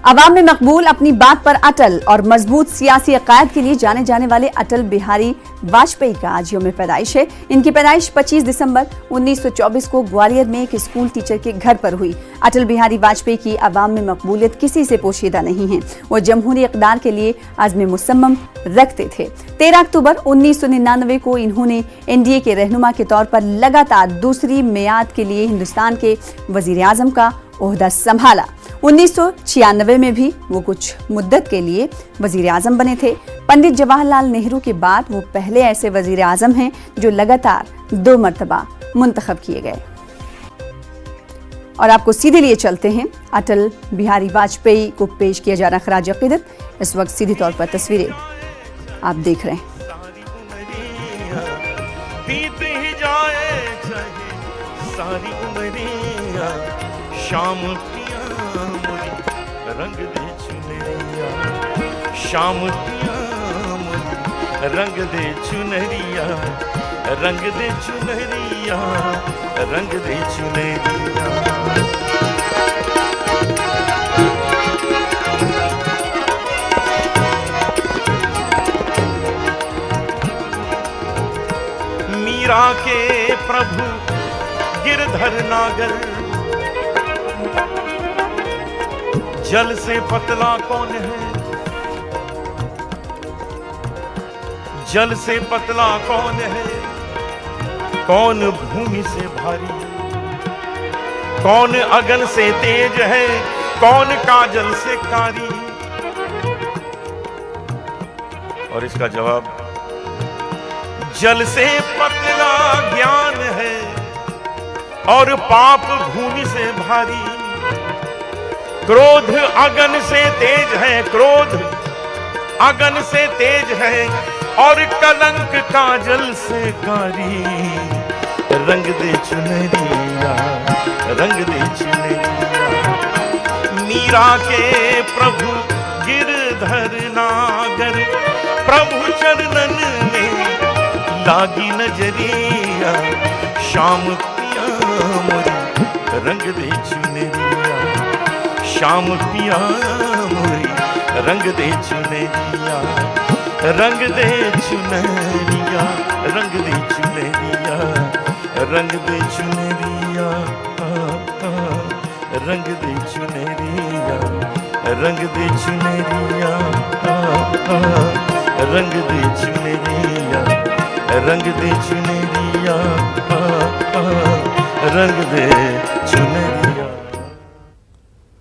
अवाम में मकबूल, अपनी बात पर अटल और मजबूत सियासी अकायद के लिए जाने जाने वाले अटल बिहारी वाजपेयी का आज यौम पैदाइश है। इनकी पैदाइश 25 दिसंबर 1924 को ग्वालियर में एक स्कूल टीचर के घर पर हुई। अटल बिहारी वाजपेयी की अवाम में मकबूलियत किसी से पोशीदा नहीं है। वो जमहूरी इक़्तिदार के लिए आज़्म मुसम्मम रखते थे। 13 अक्टूबर 1999 को इन्होंने एनडीए के रहनुमा के तौर पर लगातार दूसरी मियाद के लिए हिंदुस्तान के वजीर आज़म का ओहदा संभाला। 1996 में भी वो कुछ मुद्दत के लिए वजीर आज़म बने थे। पंडित जवाहरलाल नेहरू के बाद वो पहले ऐसे वजीर आज़म हैं जो लगातार 2 मरतबा मुंतखब किए गए। और आपको सीधे लिए चलते हैं अटल बिहारी वाजपेयी को पेश किया जा रहा खराज अक़ीदत। इस वक्त सीधी तौर पर तस्वीरें आप देख रहे हैं। शाम पिया मुझे रंग दे चुनरिया, शाम पिया मुझे रंग दे चुनरिया, रंग दे चुनरिया, रंग दे चुनरिया। मीरा के प्रभु गिरधर नागर, जल से पतला कौन है, जल से पतला कौन है, कौन भूमि से भारी, कौन अगन से तेज है, कौन काजल से कारी। और इसका जवाब, जल से पतला ज्ञान है और पाप भूमि से भारी, क्रोध अगन से तेज है, क्रोध अगन से तेज है और कलंक काजल से कारी। रंग दे चुनरिया, रंग दे चुनरिया। मीरा के प्रभु गिरधर नागर, प्रभु चरणन में लागी नजरिया। शाम पिया मोरी रंग दे चुनरिया, शाम पिया मोरी रंग दे चुनरिया, रंग दे चुनरिया, रंग दे चुनरिया, रंग दे चुनरिया, रंग दे चुनरिया, रंग दे चुनरिया, रंग दे चुनरिया, रंग दे चुनरिया, रंग दे चुनरिया।